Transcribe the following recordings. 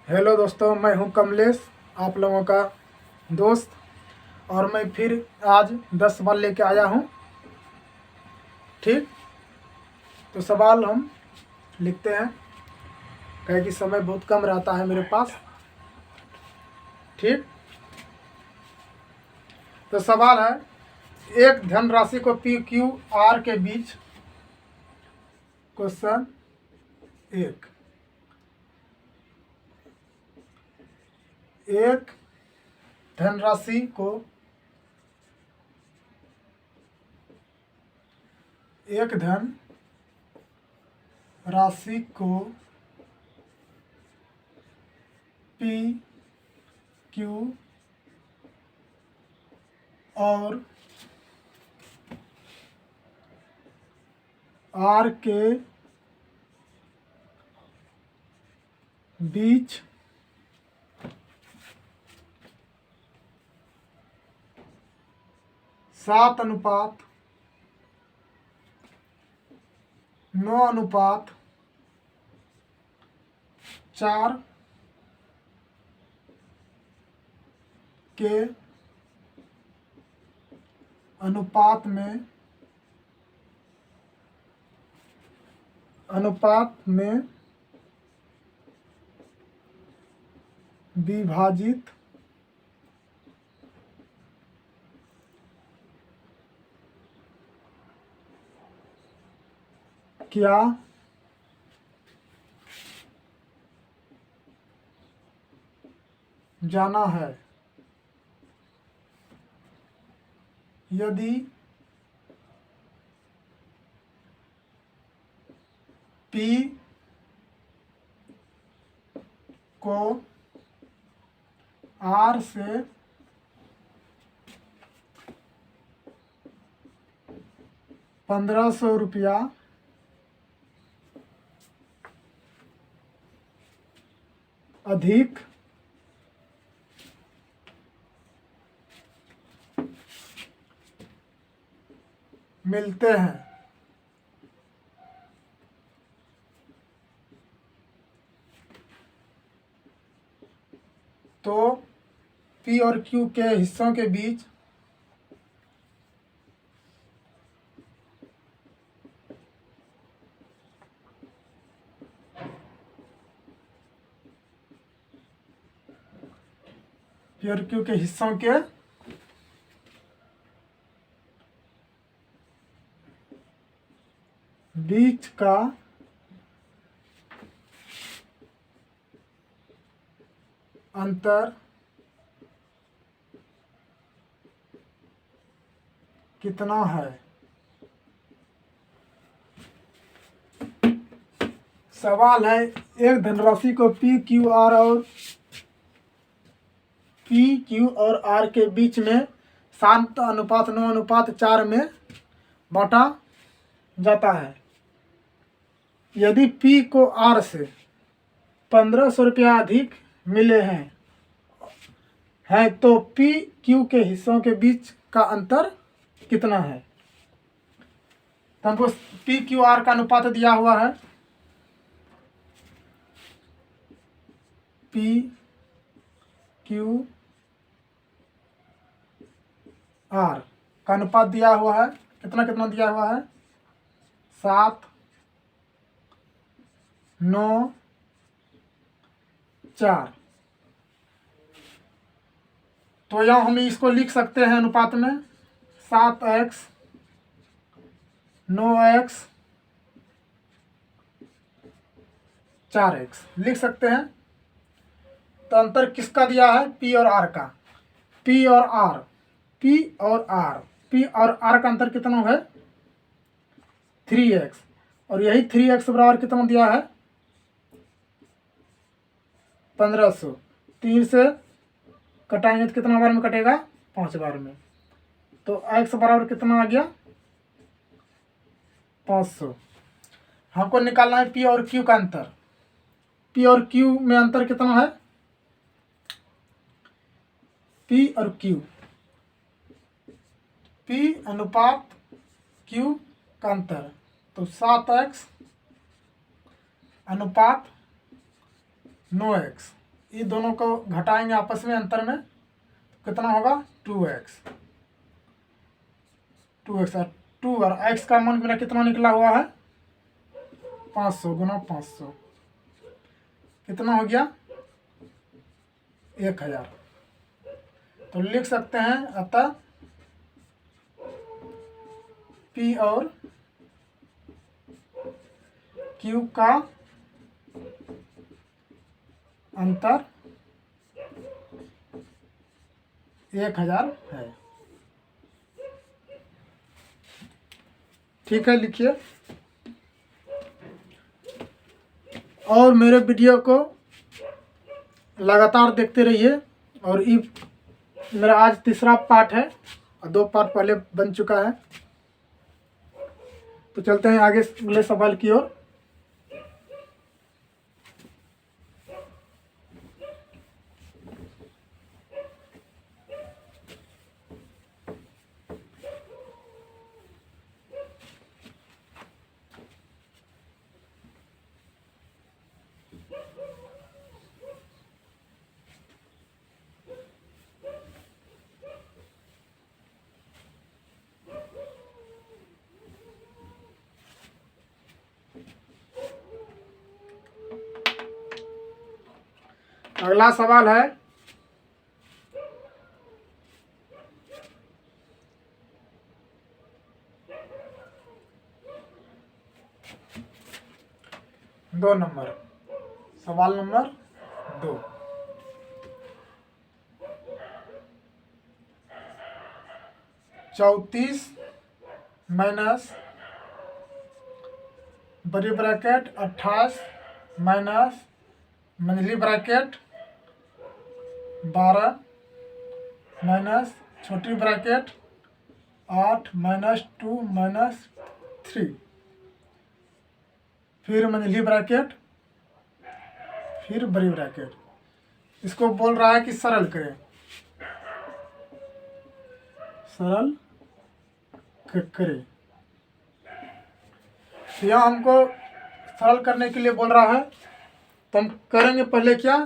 Hello दोस्तों, मैं हूं कमलेश, आप लोगों का दोस्त। और मैं फिर आज 10 सवाल लेके आया हूं। ठीक, तो सवाल हम लिखते हैं, कहे कि समय बहुत कम रहता है मेरे पास। ठीक, तो सवाल है, एक धनराशि को पी क्यू आर के बीच। क्वेश्चन एक, एक धनराशि को एक धन राशि को पी क्यू और आर के बीच 7:9:4 के अनुपात में विभाजित किया जाना है। यदि पी को आर से 1500 रुपया अधिक मिलते हैं, तो पी और क्यू के हिस्सों के बीच पी और क्यू के हिस्सों के बीच का अंतर कितना है। सवाल है, एक धनराशि को पी क्यू और आर के बीच में 7:9:4 में बांटा जाता है। यदि पी को आर से 1500 रुपया अधिक मिले हैं तो पी क्यू के हिस्सों के बीच का अंतर कितना है। तो हमको पी क्यू आर का अनुपात दिया हुआ है, पी क्यू आर का अनुपात दिया हुआ है। कितना कितना दिया हुआ है, 7:9:4। तो यहाँ हम इसको लिख सकते हैं अनुपात में 7x 9x 4x लिख सकते हैं। तो अंतर किसका दिया है, पी और आर का। पी और आर का अंतर कितना है, 3x। और यही 3x बराबर कितना दिया है, 1500। 3 से कटाएंगे तो कितना बार में कटेगा, 5 बार में। तो x बराबर कितना आ गया, 500। हमको निकालना है पी और क्यू का अंतर। पी और क्यू में अंतर कितना है, पी और क्यू, पी अनुपात क्यू का अंतर, तो 7x अनुपात 9x। ये दोनों को घटाएंगे आपस में अंतर में, कितना होगा 2x। 2x और 2 और x का मान मेरा कितना निकला हुआ है 500 गुना 500 कितना हो गया 1000। तो लिख सकते हैं अतः P और Q का अंतर 1000 है। ठीक है, लिखिए। और मेरे वीडियो को लगातार देखते रहिए। और ये मेरा आज तीसरा पार्ट है और 2 पार्ट पहले बन चुका है। तो चलते हैं आगे अगले सवाल की ओर। अगला सवाल है दो नंबर, सवाल नंबर 2। चौतीस माइनस बड़ी ब्रैकेट 28 माइनस मंझली ब्रैकेट 12 माइनस छोटी ब्रैकेट 8 माइनस 2 माइनस 3 फिर मंझली ब्रैकेट फिर बड़ी ब्रैकेट। इसको बोल रहा है कि सरल करें, सरल करें। तो यहाँ हमको सरल करने के लिए बोल रहा है, तो हम करेंगे पहले क्या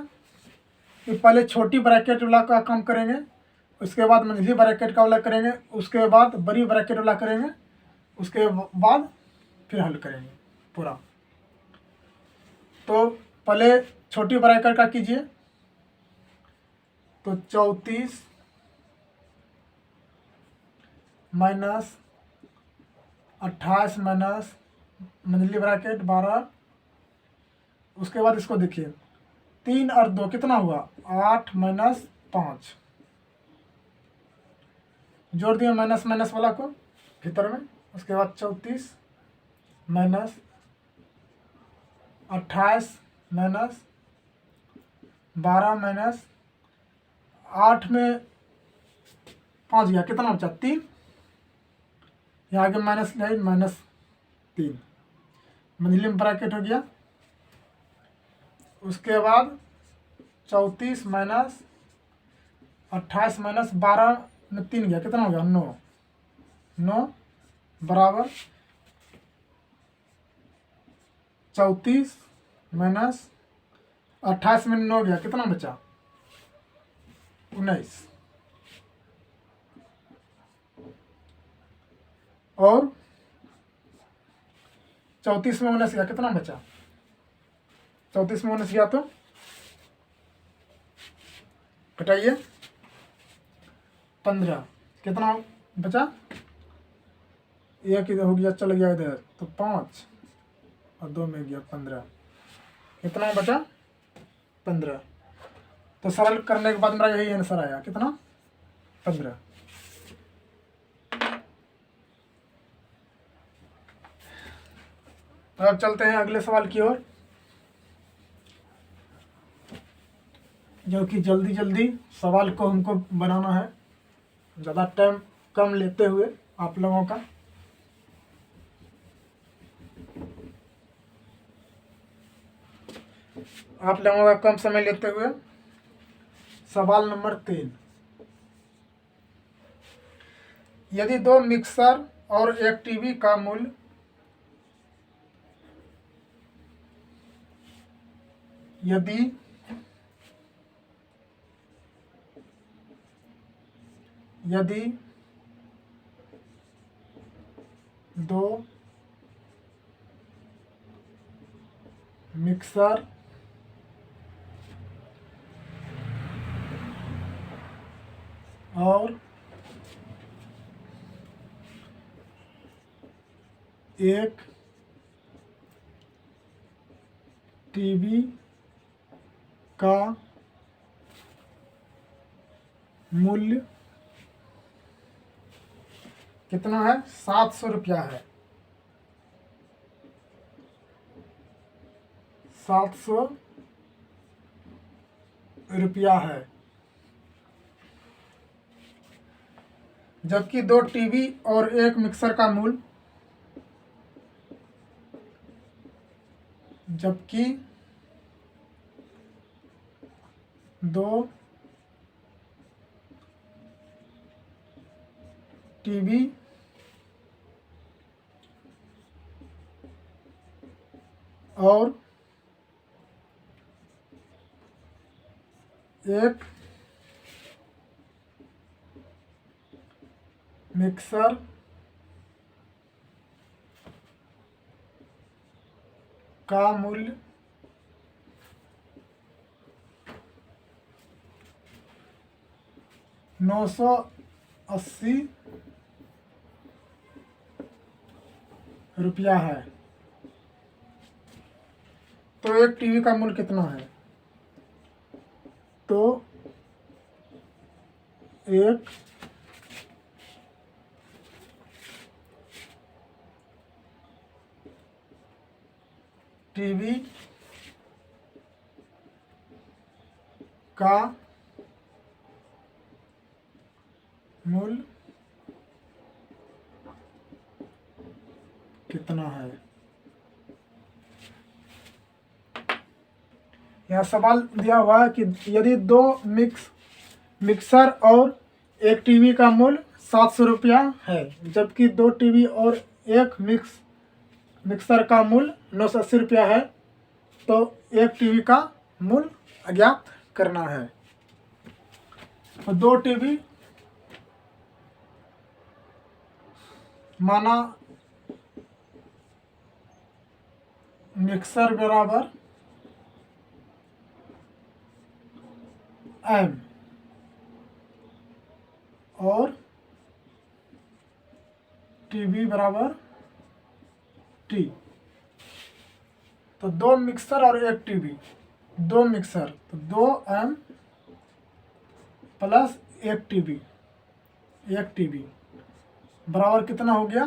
कि पहले छोटी ब्रैकेट वाला का काम करेंगे, उसके बाद मंझली ब्रैकेट का वाला करेंगे, उसके बाद बड़ी ब्रैकेट वाला करेंगे, उसके बाद फिर हल करेंगे पूरा। तो पहले छोटी ब्रैकेट का कीजिए। तो 34 माइनस 28 माइनस मंझली ब्रैकेट 12, उसके बाद इसको देखिए 3 और 2 कितना हुआ 8 माइनस 5, जोड़ दिए माइनस माइनस वाला को भीतर में। उसके बाद 34 माइनस 28 माइनस 12 माइनस 8 में 5 गया, कितना बचा 3, यहाँ आगे माइनस लाइन माइनस 3, मंझली में ब्रैकेट हो गया। उसके बाद 34 माइनस 28 माइनस 12 में 3 गया, कितना हो गया 9, 9 बराबर 34 माइनस 28 में 9 गया, कितना बचा 19, और 34 में 19 गया, कितना बचा 34 में 19 गया, तो घटाइए 15, कितना बचा, एक इधर हो गया चल गया इधर, तो 5 और 2 में गया 15, कितना बचा 15। तो सरल करने के बाद मेरा यही आंसर आया, कितना 15। तो अब चलते हैं अगले सवाल की ओर, जो कि जल्दी जल्दी सवाल को हमको बनाना है, ज़्यादा टाइम कम लेते हुए आप लोगों का। आप लोगों का कम समय लेते हुए सवाल नंबर 3। यदि 2 मिक्सर और एक टीवी का मूल्य यदि यदि दो मिक्सर और एक टीवी का मूल्य कितना है? 700 रुपया है। 700 रुपया है। जबकि दो टीवी और एक मिक्सर का मूल्य दो टीवी और एक मिक्सर का मूल्य 980 रुपया है। तो एक टीवी का मूल्य कितना है? तो एक टीवी का मूल्य कितना है? यह सवाल दिया हुआ है कि यदि दो मिक्सर और एक टीवी का मूल्य 700 रुपया है, जबकि दो टीवी और एक मिक्सर का मूल्य 980 रुपया है, तो एक टीवी का मूल्य अज्ञात करना है। तो दो टीवी माना मिक्सर बराबर M और टीवी बराबर T। तो दो मिक्सर और एक टीवी, दो मिक्सर तो 2M प्लस एक टीवी बराबर कितना हो गया?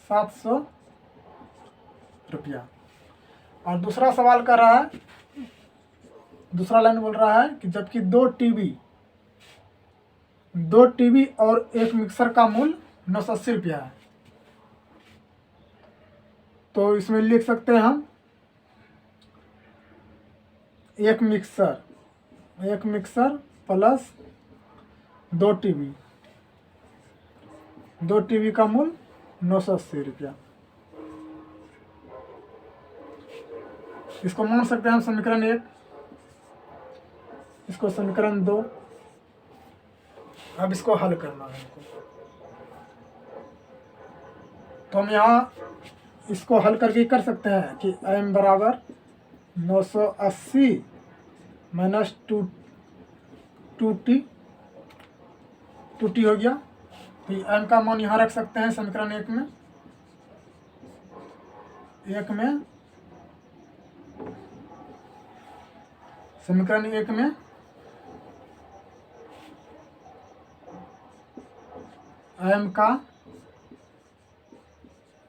700 रुपया। और दूसरा सवाल कर रहा है, दूसरा लाइन बोल रहा है कि जबकि दो टीवी और एक मिक्सर का मूल्य 980 रुपया है, तो इसमें लिख सकते हैं हम एक मिक्सर प्लस दो टीवी का मूल्य 980 रुपया। इसको मान सकते हैं हम समीकरण 1, इसको समीकरण 2। अब इसको हल करना है हमको। तो हम यहाँ इसको हल करके कर सकते हैं कि m बराबर 980 माइनस 2t हो गया। तो m का मान यहाँ रख सकते हैं समीकरण 1 में। समीकरण 1 में m का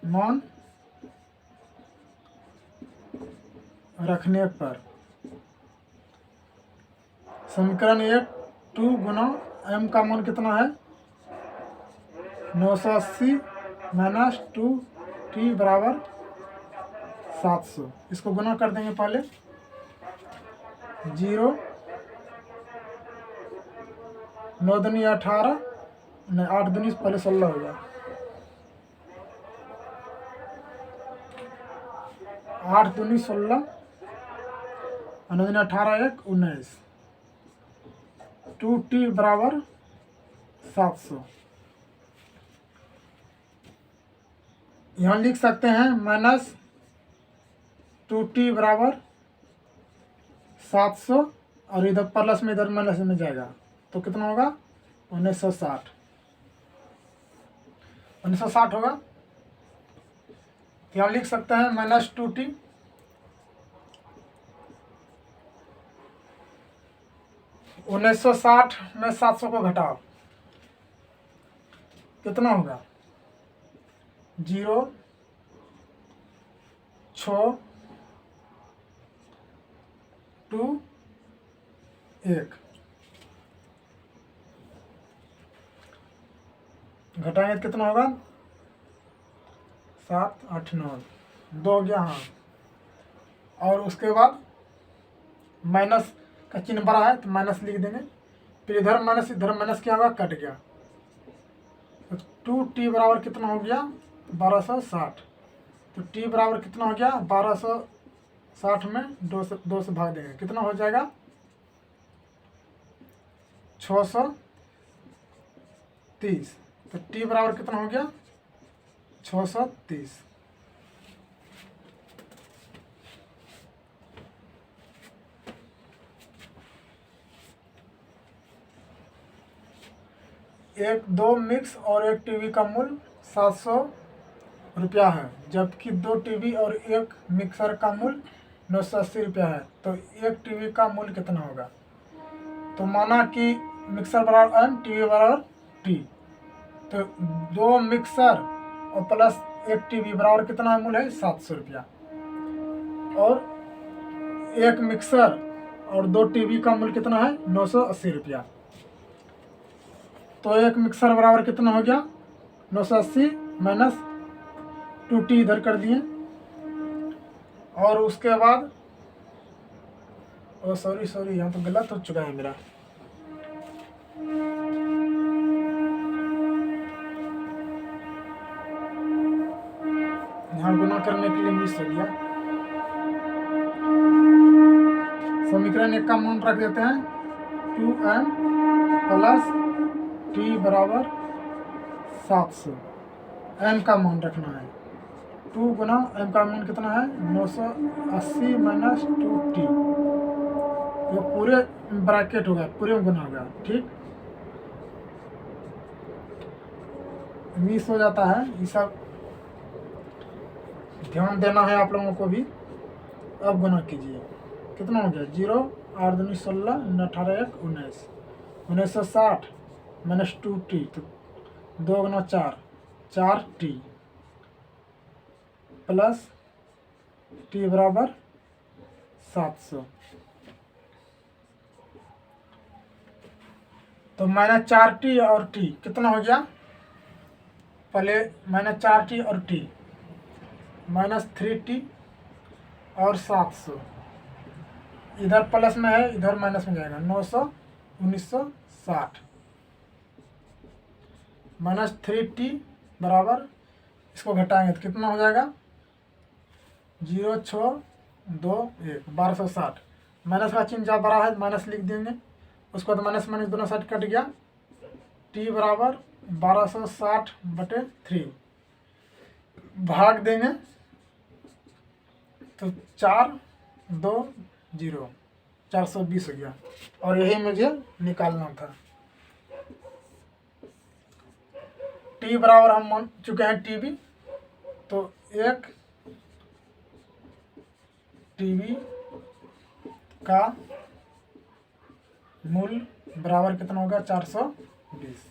मान रखने पर समीकरण 1 2 गुना m का मान कितना है? 980 माइनस 2t बराबर 700। इसको गुना कर देंगे पहले। 0 9 दूनी 18 नहीं 8 दूनी पहले 16 होगा। 8 दूनी 16 और 9 दूनी 18 1 19। 2t बराबर 700। यहाँ लिख सकते हैं -2t बराबर 700 और इधर प्लस में इधर माइनस में जाएगा तो कितना होगा 1960। 1960 होगा। यहाँ लिख सकते हैं -2t 1960 में 700 को घटाओ कितना होगा 0 6 2 1 घटाएंगे तो कितना होगा 7 8 9 2 हो गया। हाँ, और उसके बाद माइनस का चिन्ह बड़ा है तो माइनस लिख देंगे, फिर इधर माइनस क्या होगा कट गया तो 2t बराबर कितना हो गया 1260। तो t बराबर कितना हो गया 1260 में 2 से भाग देंगे कितना हो जाएगा 630। तो t बराबर कितना हो गया 630। एक 2 मिक्स और एक टीवी का मूल्य 700 रुपया है, जबकि 2 टीवी और एक मिक्सर का मूल्य 980 रुपया है, तो एक टीवी का मूल्य कितना होगा। तो माना कि मिक्सर बराबर n, टीवी बराबर t, तो 2 मिक्सर और प्लस एक टीवी बराबर कितना मूल्य है 700 रुपया, और एक मिक्सर और 2 टीवी का मूल्य कितना है 980 रुपया। तो एक मिक्सर बराबर कितना हो गया 980 माइनस 2t इधर कर दिए, और उसके बाद सॉरी यहाँ तो गलत हो चुका है मेरा। यहाँ गुना करने के लिए मिस हो गया। समीकरण 1 का मान रख देते हैं 2m प्लस t बराबर 700। m का मान रखना है 2 गुना m का मान कितना है 980 माइनस 2t, ये पूरे ब्रैकेट होगा, पूरे गुना होगा। ठीक, मिस हो जाता है, ये सब ध्यान देना है आप लोगों को भी। अब गुना कीजिए कितना हो गया 0 8 दूनी 16 18 1 19 1960 माइनस 2t, तो 2 गुना 4 4t प्लस t बराबर 700। तो माइनस 4t और t कितना हो गया, पहले माइनस 4t और t माइनस 3t और 700, इधर प्लस में है इधर माइनस में जाएगा 900 1960 माइनस 3t बराबर, इसको घटाएंगे तो कितना हो जाएगा 0 6 2 1 1260। माइनस का चिन्ह जहाँ बड़ा है माइनस लिख देंगे, उसके बाद माइनस माइनस दोनों साइड कट गया, t बराबर 1260/3 भाग देंगे तो 4 2 0 420 हो गया, और यही मुझे निकालना था। t बराबर हम मान चुके हैं टीवी, तो एक टीवी का मूल्य बराबर कितना होगा 420।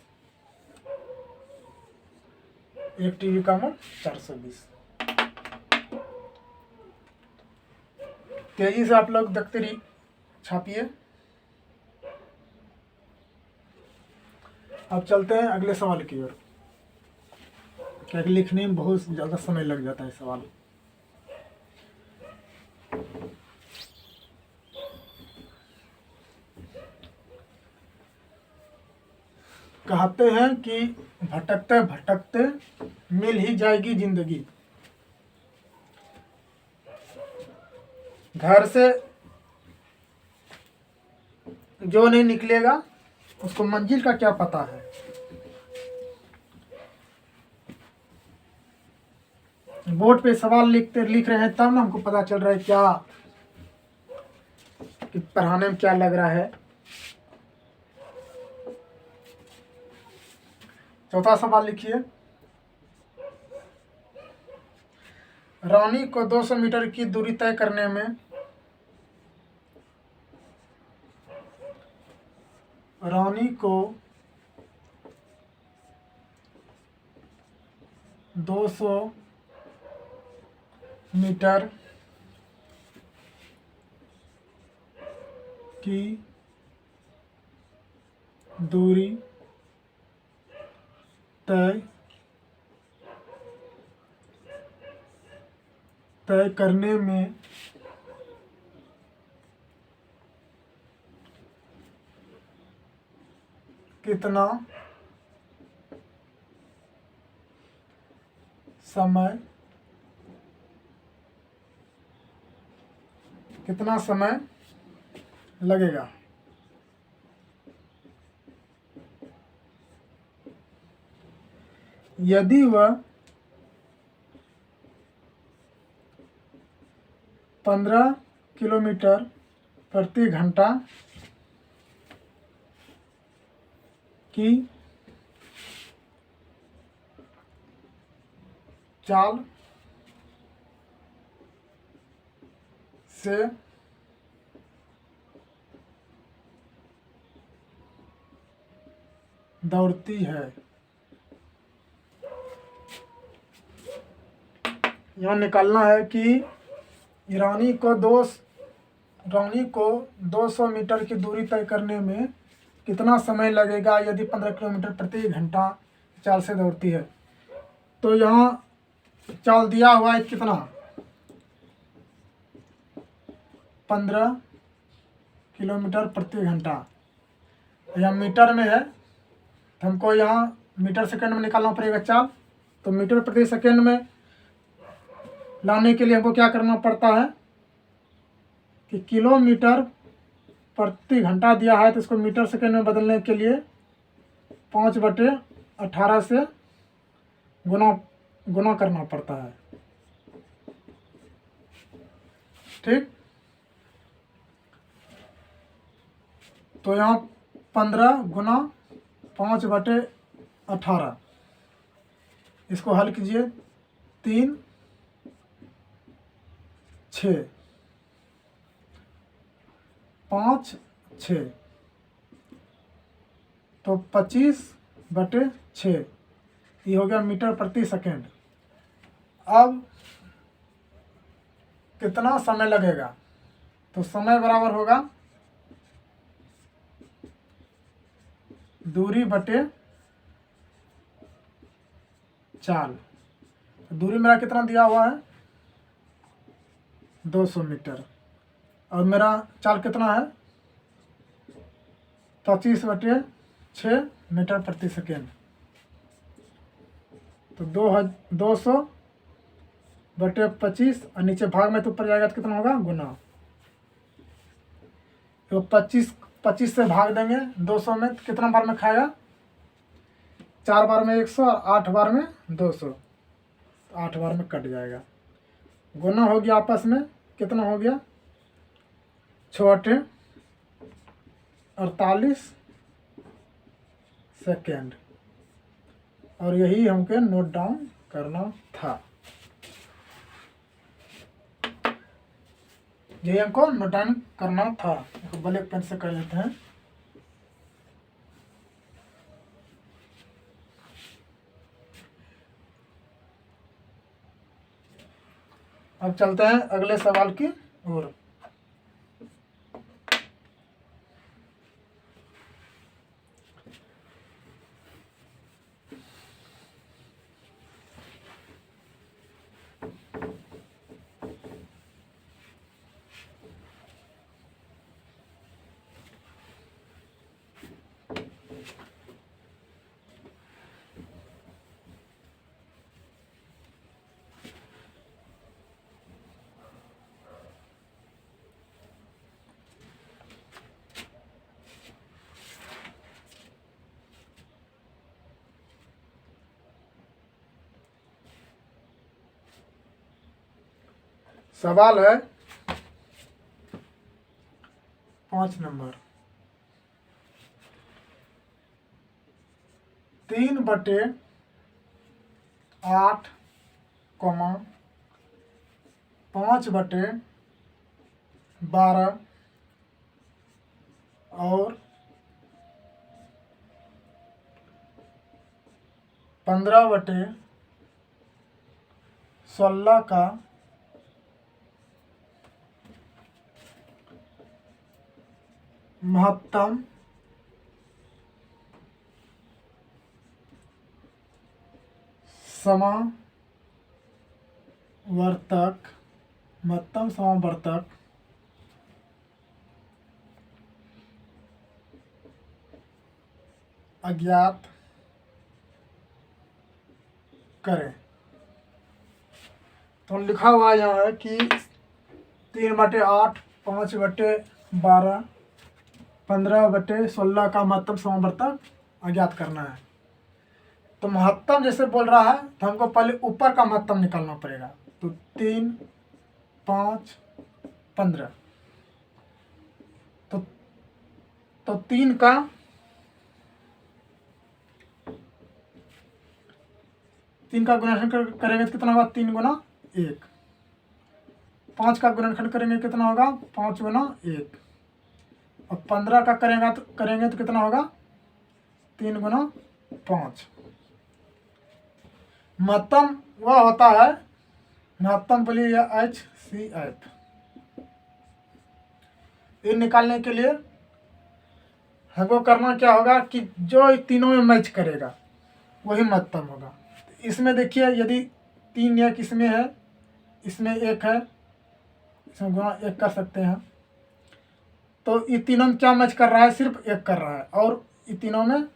एक टीवी का मूल्य 420। तेजी से आप लोग देखते रहिए, छापिए। अब चलते हैं अगले सवाल की ओर, क्योंकि लिखने में बहुत ज़्यादा समय लग जाता है सवाल। कहते हैं कि भटकते भटकते मिल ही जाएगी जिंदगी, घर से जो नहीं निकलेगा उसको मंजिल का क्या पता है। बोर्ड पे सवाल लिख रहे हैं तब ना हमको पता चल रहा है क्या कि पढ़ाने में क्या लग रहा है। चौथा सवाल लिखिए। रानी को 200 मीटर की दूरी तय करने में रानी को 200 मीटर की दूरी तय करने में कितना समय लगेगा। यदि वह 15 किलोमीटर प्रति घंटा की चाल से दौड़ती है। यहाँ निकालना है कि रानी को 200 मीटर की दूरी तय करने में कितना समय लगेगा यदि 15 किलोमीटर प्रति घंटा चाल से दौड़ती है। तो यहाँ चाल दिया हुआ है कितना, 15 किलोमीटर प्रति घंटा। यह मीटर में है तो हमको यहाँ मीटर सेकंड में निकालना पड़ेगा चाल। तो मीटर प्रति सेकंड में लाने के लिए हमको क्या करना पड़ता है कि किलोमीटर प्रति घंटा दिया है तो इसको मीटर सेकंड में बदलने के लिए 5/18 से गुना करना पड़ता है। ठीक, तो यहाँ 15 गुना 5/18, इसको हल कीजिए। 3 6 5 6 तो 25/6 ये हो गया मीटर प्रति सेकंड। अब कितना समय लगेगा, तो समय बराबर होगा दूरी बटे चाल। दूरी मेरा कितना दिया हुआ है 200 मीटर और मेरा चाल कितना है 25/6 मीटर प्रति सेकेंड। तो 200/25 और नीचे भाग में तो ऊपर जाएगा तो कितना होगा गुना। तो 25 से भाग देंगे 200 में तो कितना बार में खाएगा, 4 बार में 100 और 8 बार में 200, तो 8 बार में कट जाएगा। गुना हो गया आपस में कितना हो गया 6×8 = 48 सेकेंड। और यही हमको नोट डाउन करना था, यही हमको नोट डाउन करना था। ब्लैक पेन से कर लेते हैं। अब चलते हैं अगले सवाल की ओर। सवाल है 5 नंबर। 3/8, 5/12 और 15/16 का महत्तम समावर्तक अज्ञात करें। तो लिखा हुआ यहाँ है कि 3/8, 5/12, 15/16 का महत्तम समावर्तक अज्ञात करना है। तो महत्तम जैसे बोल रहा है तो हमको पहले ऊपर का महत्तम निकालना पड़ेगा। तो 3, 5, 15। तो 3 का गुणनखंड करेंगे तो कितना होगा? 3 गुना 1। 5 का गुणनखंड करेंगे कितना होगा? 5 गुना 1। और 15 का करेंगे तो कितना होगा? 3 गुना 5। महत्तम वह होता है, महत्तम बोलिए या HCF। ये निकालने के लिए हमको करना क्या होगा कि जो तीनों में मैच करेगा वही महत्तम होगा। इसमें देखिए यदि 3 एक इसमें है, इसमें 1 है, इसमें गुणा 1 कर सकते हैं। तो ये तीनों में क्या मैच कर रहा है? सिर्फ 1 कर रहा है और ये तीनों में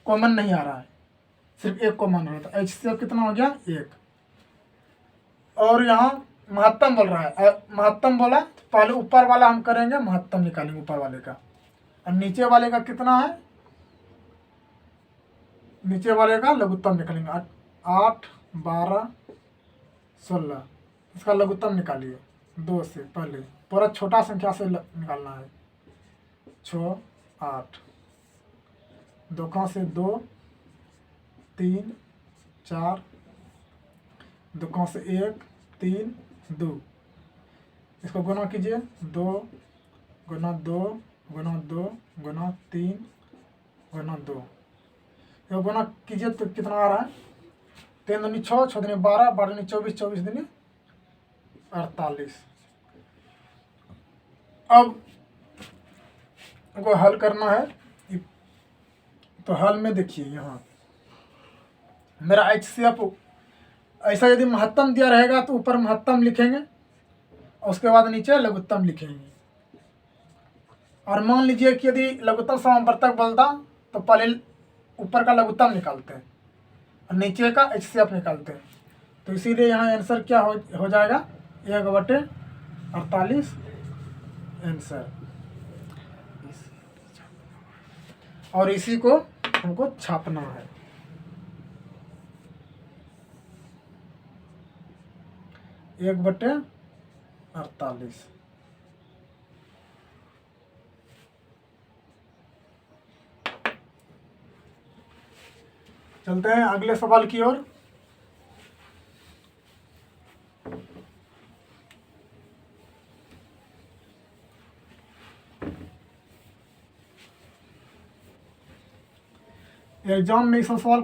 कॉमन नहीं आ रहा है, सिर्फ 1 कॉमन रहा है। तो HCF कितना हो गया? 1। और यहाँ महत्तम बोल रहा है, महत्तम बोला तो पहले ऊपर वाला हम करेंगे, महत्तम निकालेंगे ऊपर वाले का। और नीचे वाले का कितना है? नीचे वाले का लघुत्तम निकालेंगे। 8, 12, 16 इसका लघुत्तम निकालिए 2 से पहले। पूरा छोटा संख्या से निकालना है। 6, 8, 2 से 2, 3, 4, 2 से 1, 3, 2। इसको गुना कीजिए। 2 गुना 2 गुना 2 गुना 3 गुना 2। इसको गुना कीजिए तो कितना आ रहा है? 3 दूनी 6, 6 दूनी 12, 12 दूनी 24, 24 दूनी 48। अब को हल करना है। तो हल में देखिए यहाँ मेरा HCF ऐसा यदि महत्तम दिया रहेगा तो ऊपर महत्तम लिखेंगे और उसके बाद नीचे लघुत्तम लिखेंगे। और मान लीजिए कि यदि लघुत्तम समावर्तक बोलता तो पहले ऊपर का लघुत्तम निकालते हैं और नीचे का HCF निकालते हैं। तो इसीलिए यहाँ आंसर क्या हो जाएगा? 1/48 आंसर। और इसी को हमको छापना है। 1/48। चलते हैं अगले सवाल की ओर। एग्जाम में इसका सवाल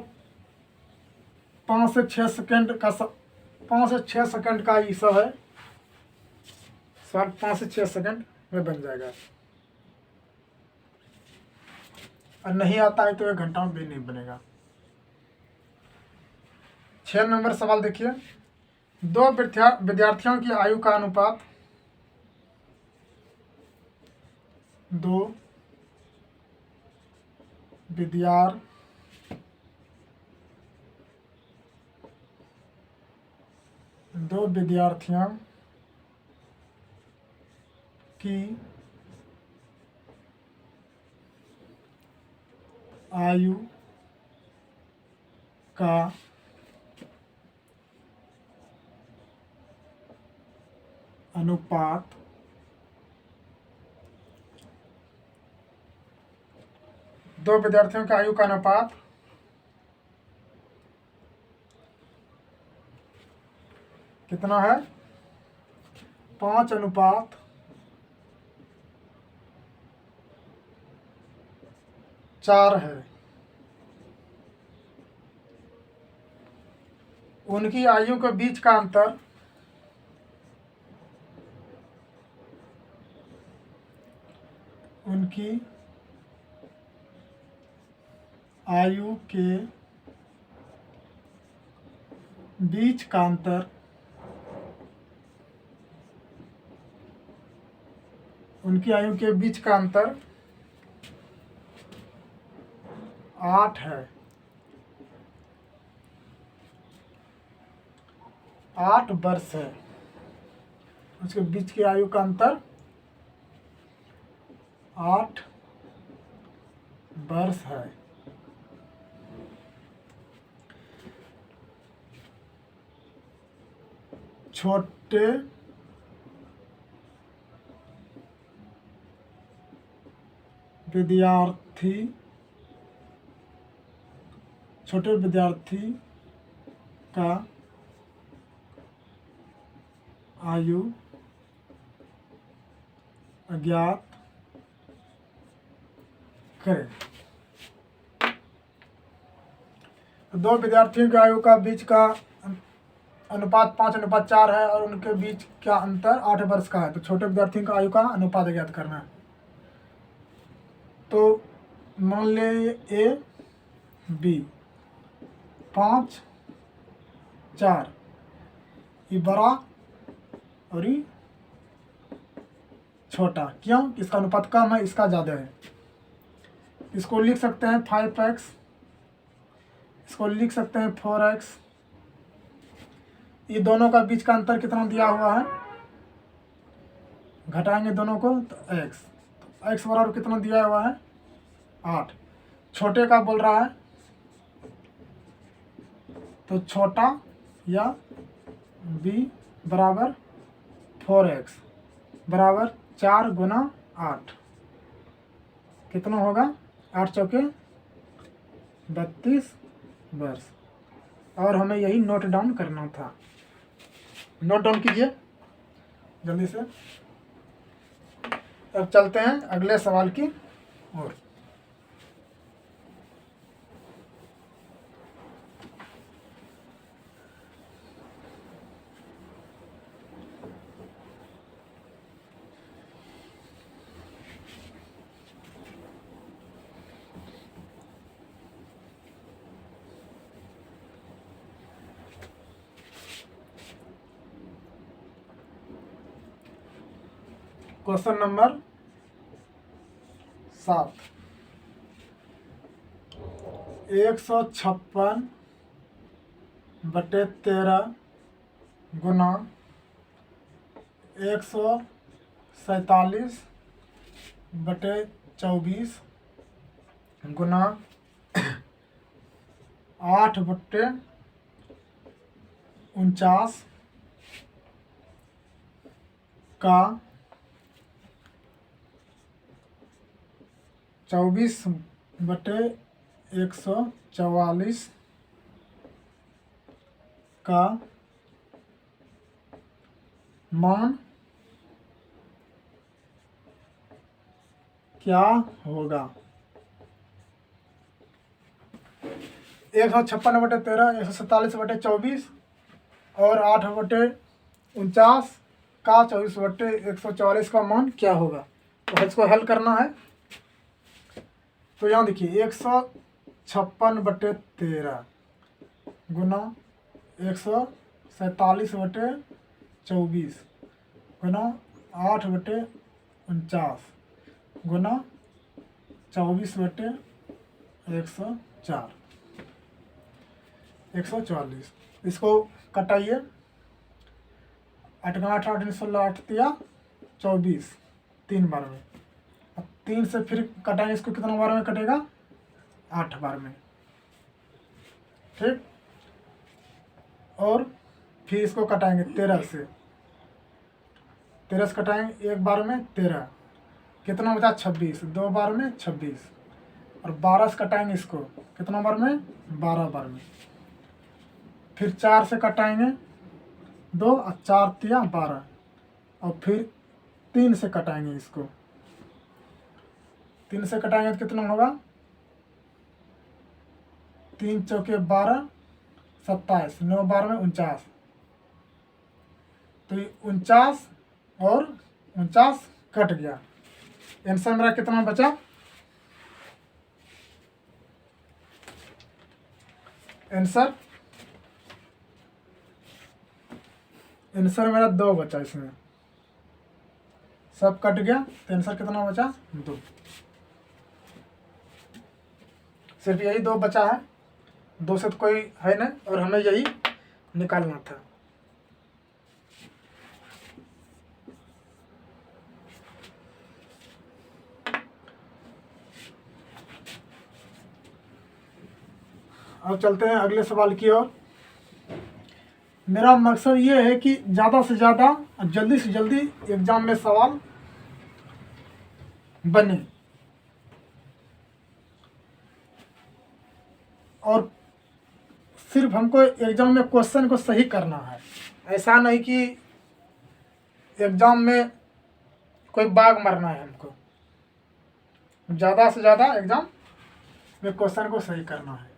5 से 6 सेकंड का 5 से 6 सेकंड का ये सब है। सवाल 5 से 6 सेकंड में बन जाएगा और नहीं आता है तो 1 घंटा में भी नहीं बनेगा। 6 नंबर सवाल देखिए। 2 विद्यार्थियों की आयु का अनुपात 2 विद्यार्थियों की आयु का अनुपात दो विद्यार्थियों की आयु का अनुपात कितना है? 5:4 है। उनकी आयु के बीच का अंतर उनकी आयु के बीच का अंतर उनकी आयु के बीच का अंतर 8 है। 8 वर्ष है। उसके बीच की आयु का अंतर 8 वर्ष है। छोटे विद्यार्थी का आयु अज्ञात करें। दो विद्यार्थियों की आयु का बीच का अनुपात 5:4 है और उनके बीच का अंतर 8 वर्ष का है। तो छोटे विद्यार्थियों का आयु का अनुपात ज्ञात करना है। तो मान ले ए बी 5:4, ये बड़ा और ये छोटा। क्यों? इसका अनुपात कम है, इसका ज़्यादा है। इसको लिख सकते हैं 5x, इसको लिख सकते हैं 4x। ये दोनों का बीच का अंतर कितना दिया हुआ है? घटाएंगे दोनों को तो x, तो x बराबर कितना दिया हुआ है? 8। छोटे का बोल रहा है तो छोटा या b बराबर 4x बराबर 4 गुना 8 कितना होगा? 8 चौके 32 वर्ष। और हमें यही नोट डाउन करना था। नोट डाउन कीजिए जल्दी से। अब चलते हैं अगले सवाल की ओर। Question number 7। 156/13 गुना 147/24 गुना 8/49 का 24/144 का मान क्या होगा? 156/13, 147/24 और 8/49 का 24/144 का मान क्या होगा? तो इसको हल करना है। तो यहाँ देखिए 156/13 गुना 147/24 गुना 8/49 गुना 24/104 144। इसको कटाइए। 8 × 8 = 16, 8 × 24 3 बार में। अब 3 से फिर कटाएंगे, इसको कितना बार में कटेगा? 8 बार में। ठीक। और फिर इसको कटाएंगे 13 से। 13 से कटाएंगे, एक बार में 13, कितना बचा 26, 2 बार में 26, और 12 से कटाएंगे इसको, कितना बार में 12 बार में। फिर 4 से कटाएंगे 2 और 4 तिया 12, और फिर 3 से कटाएंगे इसको, 3 से कटाएंगे तो कितना होगा 3 चौके 12, 27, 9 बार में 49, तो 49 और 49 कट गया। आंसर मेरा कितना बचा, आंसर मेरा 2 बचा, इसमें सब कट गया तो आंसर कितना बचा 2। सिर्फ यही 2 बचा है, 2 से तो कोई है नहीं, और हमें यही निकालना था। अब चलते हैं अगले सवाल की ओर। मेरा मकसद ये है कि ज़्यादा से ज़्यादा और जल्दी से जल्दी एग्ज़ाम में सवाल बने, और सिर्फ हमको एग्ज़ाम में क्वेश्चन को सही करना है। ऐसा नहीं कि एग्ज़ाम में कोई बाग मारना है, हमको ज़्यादा से ज़्यादा एग्ज़ाम में क्वेश्चन को सही करना है।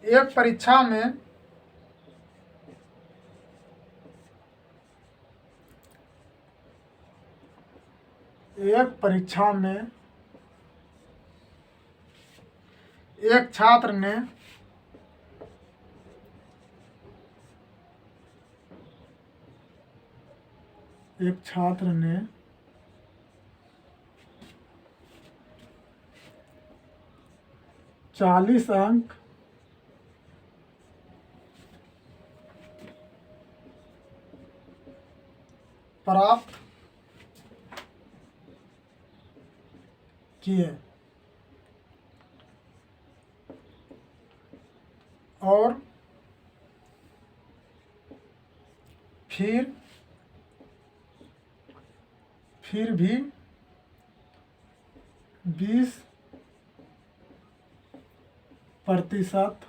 एक परीक्षा में एक छात्र ने एक छात्र ने 40 अंक प्राप्त किए और फिर भी 20%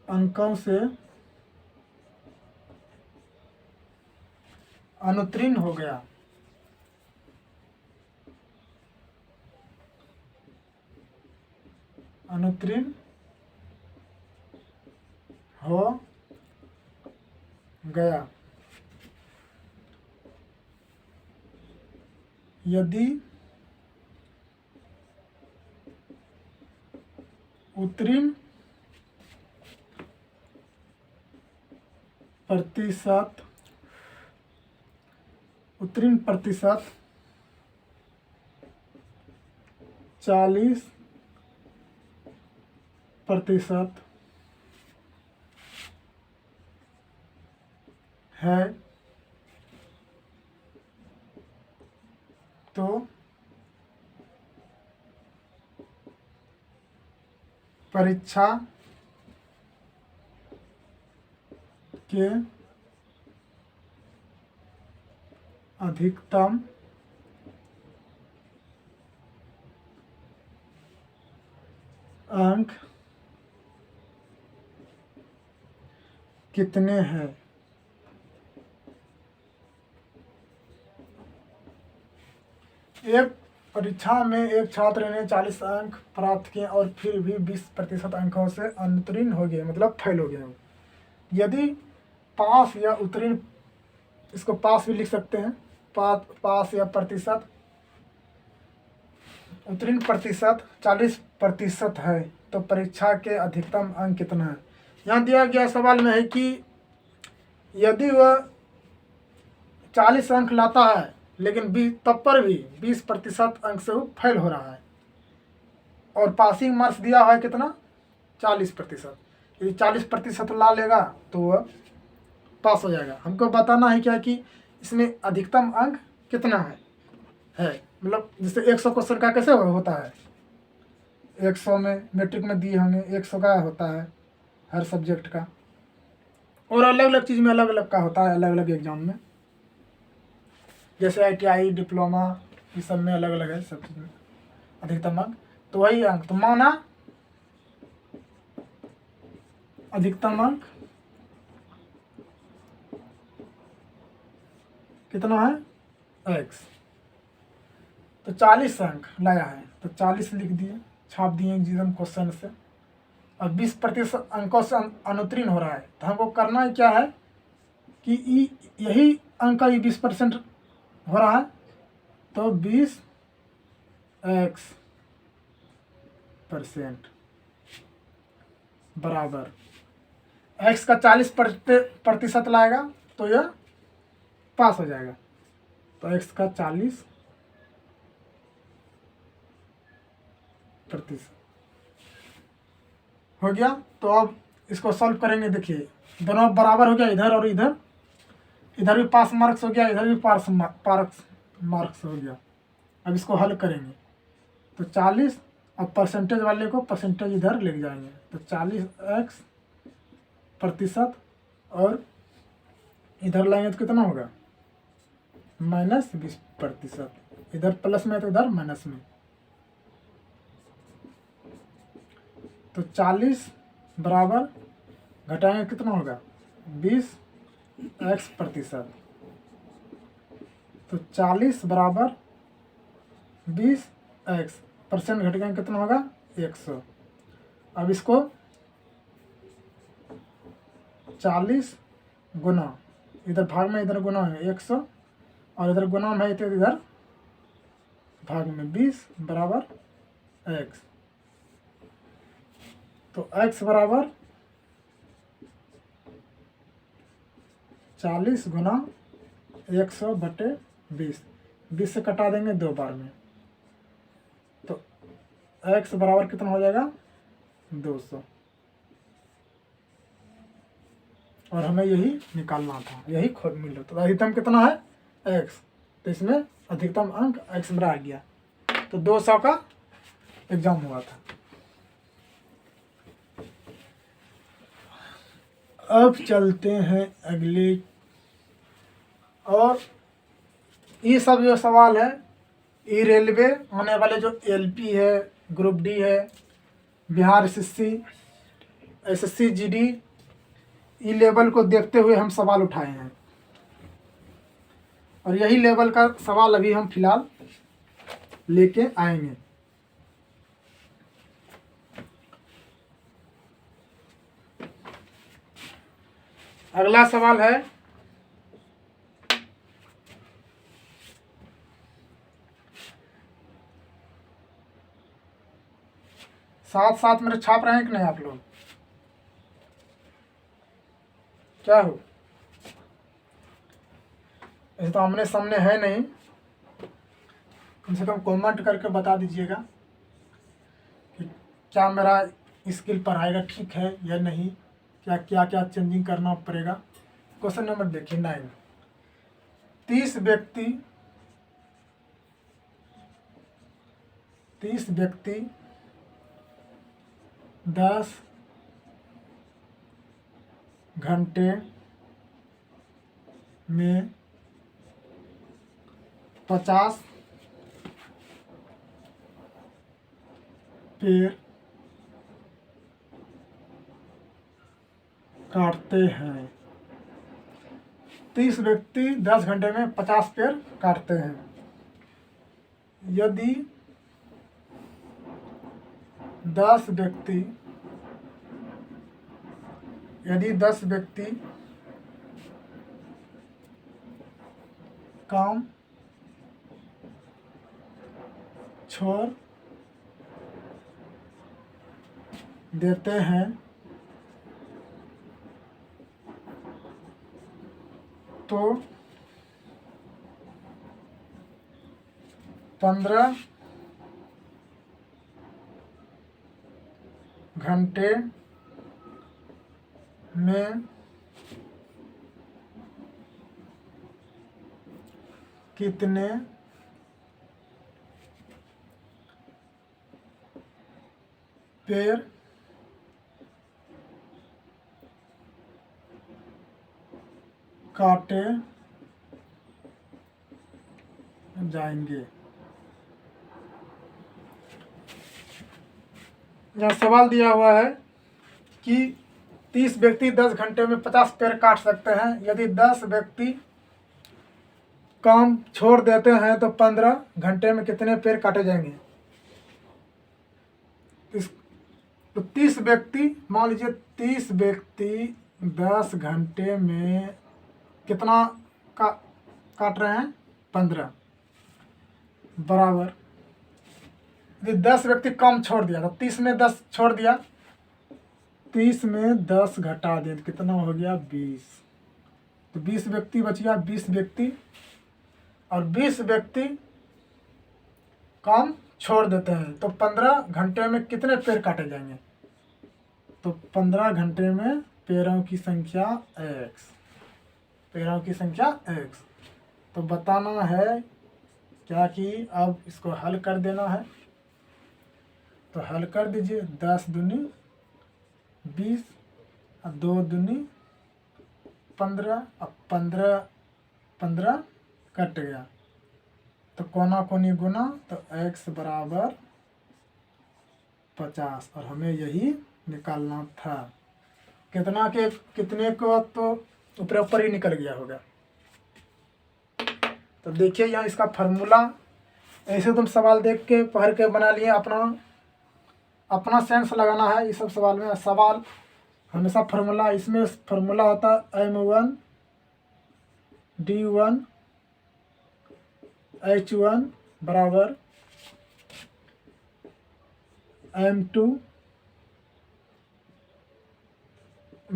अंकों से अनुत्तीर्ण हो गया। अनुत्तीर्ण हो गया। यदि उत्तीर्ण प्रतिशत 40% है तो परीक्षा के अधिकतम अंक कितने हैं? एक परीक्षा में एक छात्र ने 40 अंक प्राप्त किए और फिर भी 20% अंकों से अनुत्तीर्ण हो गए, मतलब फेल हो गए। यदि पास या उत्तीर्ण, इसको पास भी लिख सकते हैं, पास या प्रतिशत, उत्तीर्ण प्रतिशत 40% है तो परीक्षा के अधिकतम अंक कितना है। यहाँ दिया गया सवाल में है कि यदि वह 40 अंक लाता है लेकिन तब पर भी 20% अंक से वो फेल हो रहा है, और पासिंग मार्क्स दिया हुआ है कितना 40%। यदि 40% ला लेगा तो वह पास हो जाएगा। हमको बताना है क्या कि इसमें अधिकतम अंक कितना है मतलब जैसे 100 क्वेश्चन का कैसे होता है, 100 में मैट्रिक में दिए होंगे, 100 का होता है हर सब्जेक्ट का, और अलग अलग चीज़ में अलग अलग का होता है, अलग अलग एग्जाम में, जैसे ITI डिप्लोमा ये सब में अलग अलग है सब चीज़ में अधिकतम अंक। तो वही अंक तो माना अधिकतम अंक कितना है x, तो 40 अंक लाया है तो 40 लिख दिए, छाप दिए एग्जाम क्वेश्चन से। और 20% अंकों से अनुत्तीर्ण हो रहा है, तो हमको करना ही क्या है कि यही अंक का 20% हो रहा है, तो 20x% बराबर x का 40% लाएगा तो यह पास हो जाएगा, तो x का 40% हो गया। तो अब इसको सॉल्व करेंगे, देखिए दोनों बराबर हो गया, इधर और इधर, इधर भी पास मार्क्स हो गया, इधर भी पास मार्क्स हो गया। अब इसको हल करेंगे तो 40, अब परसेंटेज वाले को परसेंटेज इधर ले जाएंगे, तो 40x% और इधर लाएंगे तो कितना होगा -20%, इधर प्लस में तो इधर माइनस में, तो 40 बराबर घटाएंगे कितना होगा 20x%, तो 40 बराबर 20x% घट गए कितना होगा 100। अब इसको 40 गुना, इधर भाग में इधर गुना है 100 और इधर गुना में है तो इधर भाग में 20 बराबर x, तो x बराबर 40 गुना 100/20, 20 से कटा देंगे 2 बार में, तो x बराबर कितना हो जाएगा 200, और हमें यही निकालना था, यही खुद मिल रहा। तो अधिकतम कितना है x, तो इसमें अधिकतम अंक x मेरा आ गया, तो 200 का एग्जाम हुआ था। अब चलते हैं अगले, और ये सब जो सवाल है ये रेलवे आने वाले जो LP है, ग्रुप D है, बिहार SSC, SSC GD, ई लेवल को देखते हुए हम सवाल उठाए हैं, और यही लेवल का सवाल अभी हम फिलहाल लेके आएंगे। अगला सवाल है साथ साथ मेरे छाप रहे हैं कि नहीं आप लोग, क्या हो, ऐसे तो आमने सामने है नहीं, कम से कम कमेंट करके बता दीजिएगा कि क्या मेरा स्किल पढ़ाई ठीक है या नहीं, क्या क्या क्या चेंजिंग करना पड़ेगा। क्वेश्चन नंबर देखिए 9, 30 व्यक्ति 10 घंटे में 50 पेड़ काटते हैं। 30 व्यक्ति 10 घंटे में 50 पेड़ काटते हैं। यदि 10 व्यक्ति काम छोड़ देते हैं तो 15 घंटे में कितने पेड़ काटे जाएंगे। यहाँ सवाल दिया हुआ है कि 30 व्यक्ति 10 घंटे में 50 पेड़ काट सकते हैं। यदि 10 व्यक्ति काम छोड़ देते हैं तो 15 घंटे में कितने पेड़ काटे जाएंगे। तो 30 व्यक्ति, मान लीजिए 30 व्यक्ति 10 घंटे में कितना काट रहे हैं, 15, बराबर यदि 10 व्यक्ति कम छोड़ दिया तो 30 में 10 छोड़ दिया, 30 में 10 घटा दिया तो कितना हो गया, 20। तो 20 व्यक्ति बच गया, 20 व्यक्ति, और 20 व्यक्ति काम छोड़ देते हैं तो 15 घंटे में कितने पेड़ काटे जाएंगे। तो 15 घंटे में पेड़ों की संख्या x, पेड़ों की संख्या x। तो बताना है क्या कि अब इसको हल कर देना है। तो हल कर दीजिए, 10 दूनी 20 और 2 दूनी 15, अब 15 कट गया तो कोना कोनी गुना, तो x बराबर 50, और हमें यही निकालना था। कितना के कितने को तो ऊपर ऊपर ही निकल गया होगा। तो देखिए यहाँ इसका फार्मूला, ऐसे तुम सवाल देख के पढ़ के बना लिए, अपना सेंस लगाना है इस सब सवाल में। सवाल हमेशा फार्मूला, इसमें फार्मूला होता है M1 D1 H1 बराबर M2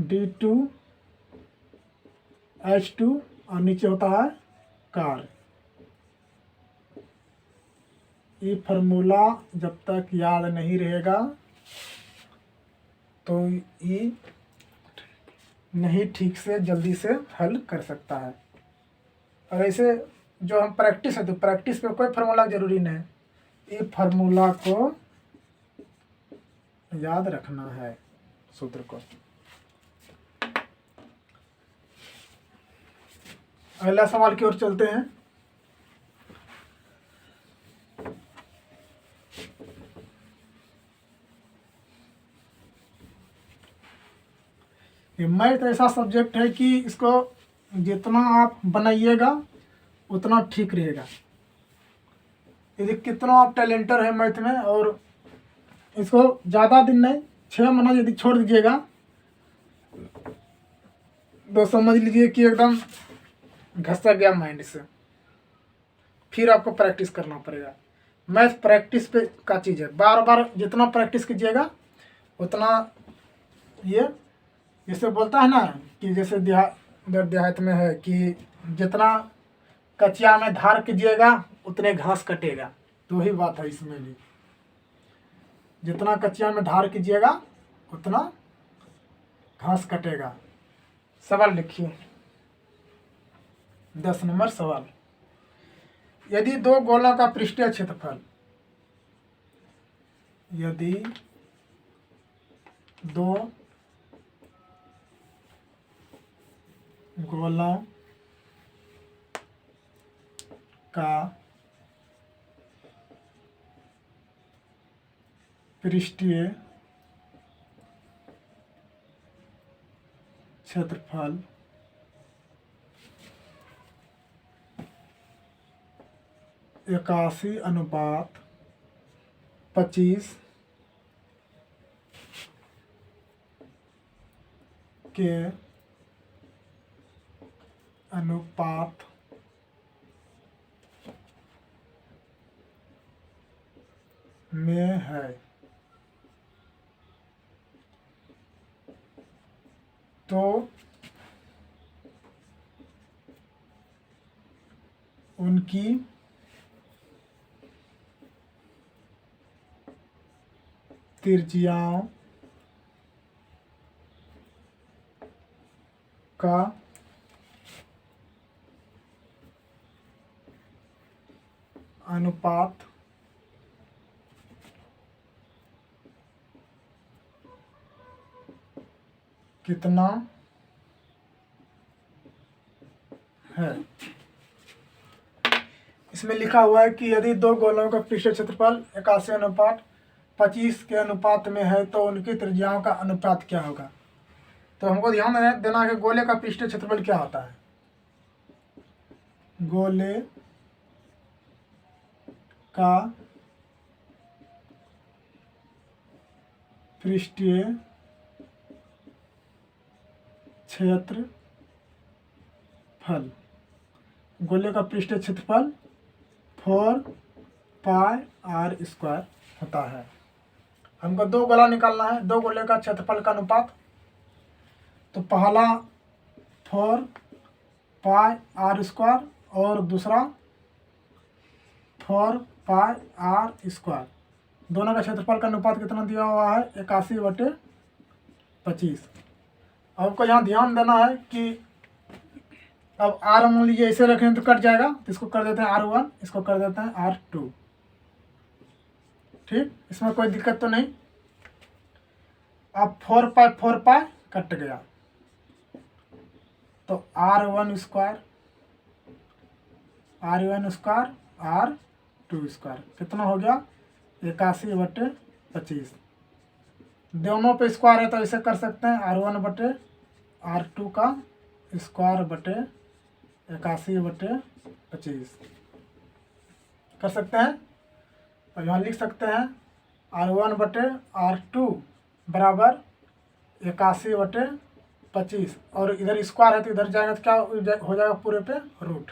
D2 H2, और नीचे होता है कार्य। ये फार्मूला जब तक याद नहीं रहेगा तो ये नहीं ठीक से जल्दी से हल कर सकता है। और ऐसे जो हम प्रैक्टिस है, तो प्रैक्टिस पे कोई फार्मूला जरूरी नहीं, ये फार्मूला को याद रखना है, सूत्र को। अगला सवाल की ओर चलते हैं। मैथ ऐसा सब्जेक्ट है कि इसको जितना आप बनाइएगा उतना ठीक रहेगा। यदि कितना आप टैलेंटर है मैथ में, और इसको ज़्यादा दिन नहीं, 6 महीना यदि छोड़ दीजिएगा तो समझ लीजिए कि एकदम घसा गया माइंड से। फिर आपको प्रैक्टिस करना पड़ेगा। मैथ प्रैक्टिस पे का चीज़ है, बार बार जितना प्रैक्टिस कीजिएगा उतना ये, जैसे बोलता है ना कि जैसे देहात में है कि जितना कचिया में धार कीजिएगा उतने घास कटेगा। तो वही बात है इसमें भी, जितना कचिया में धार कीजिएगा उतना घास कटेगा। सवाल लिखिए, 10 नंबर सवाल। यदि 2 गोलों का पृष्ठीय क्षेत्रफल, यदि 2 गोलों का पृष्ठीय क्षेत्रफल 81:25 के अनुपात में है, तो उनकी त्रिज्याओं का अनुपात कितना है। इसमें लिखा हुआ है कि यदि दो गोलों का पृष्ठ क्षेत्रफल 81:25 के अनुपात में है तो उनकी त्रिज्याओं का अनुपात क्या होगा। तो हमको ध्यान देना है कि गोले का पृष्ठ क्षेत्रफल क्या होता है। गोले का पृष्ठीय क्षेत्रफल, गोले का पृष्ठीय क्षेत्रफल 4πr² होता है। हमको दो गोला निकालना है, दो गोले का क्षेत्रफल का अनुपात। तो पहला 4πr² और दूसरा 4πr²। दोनों का क्षेत्रफल का अनुपात कितना दिया हुआ है 81/25। आपको यहाँ ध्यान देना है कि अब r मान लीजिए ऐसे रखें तो कट जाएगा, तो इसको कर देते हैं r1, इसको कर देते हैं r2। ठीक, इसमें कोई दिक्कत तो नहीं। अब 4π कट गया तो r1² r2² कितना हो गया 81/25। दोनों पे स्क्वायर है तो ऐसे कर सकते हैं r1/r2 का स्क्वायर बटे 81/25 कर सकते हैं। और यहाँ लिख सकते हैं r1/r2 बराबर 81/25, और इधर स्क्वायर है तो इधर जाएगा तो क्या हो जाएगा पूरे पे रूट।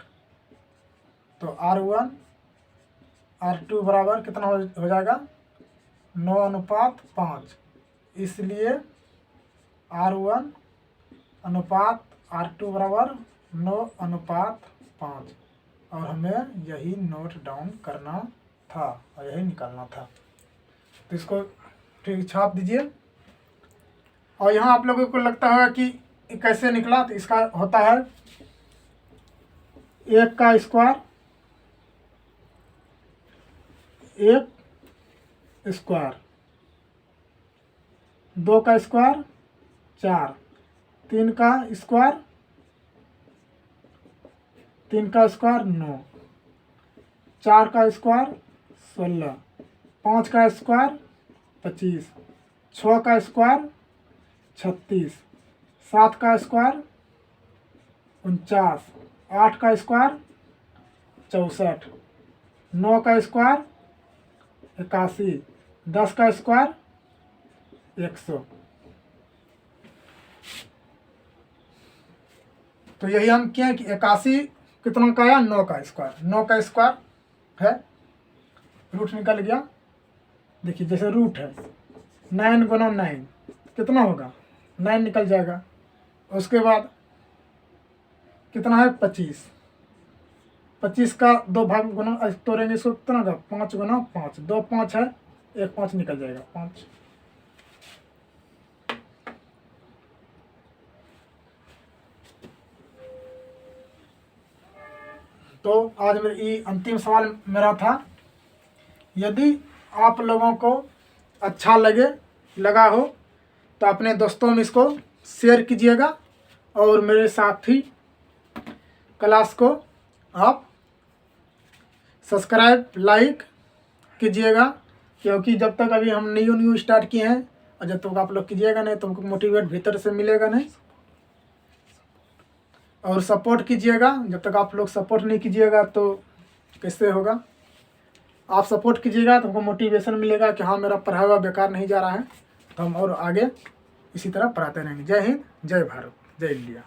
तो r1/r2 बराबर कितना हो जाएगा 9:5, इसलिए r1/r2 बराबर 9:5, और हमें यही नोट डाउन करना था और यही निकालना था। तो इसको ठीक छाप दीजिए। और यहाँ आप लोगों को लगता है कि कैसे निकला, तो इसका होता है 1 का स्क्वायर 1 स्क्वायर, 2 का स्क्वायर 4, 3 का स्क्वायर 9, 4 का स्क्वायर 16, 5 का स्क्वायर 25, 6 का स्क्वायर 36, 7 का स्क्वायर 49, 8 का स्क्वायर 64, 9 का स्क्वायर 81, 10 का स्क्वायर 100। तो यही हम किए कि 81 कितना का आया 9 का स्क्वायर, 9 का स्क्वायर है, रूट निकल गया। देखिए जैसे रूट है 9 गुना 9 कितना होगा 9 निकल जाएगा। उसके बाद कितना है 25, 25 का 2 भाग गुना तोड़ेंगे इसको कितना होगा 5 गुना 5, 2 5 है 1 5 निकल जाएगा 5। तो आज मेरी अंतिम सवाल मेरा था, यदि आप लोगों को अच्छा लगा हो तो अपने दोस्तों में इसको शेयर कीजिएगा, और मेरे साथी क्लास को आप सब्सक्राइब लाइक कीजिएगा, क्योंकि जब तक अभी हम न्यू स्टार्ट किए हैं और जब तक आप लोग कीजिएगा नहीं तो हमको मोटिवेट भीतर से मिलेगा नहीं। और सपोर्ट कीजिएगा, जब तक आप लोग सपोर्ट नहीं कीजिएगा तो कैसे होगा। आप सपोर्ट कीजिएगा तो हमको मोटिवेशन मिलेगा कि हाँ मेरा पढ़ा हुआ बेकार नहीं जा रहा है, तो हम और आगे इसी तरह पढ़ाते रहेंगे। जय हिंद, जय भारत, जय इंडिया।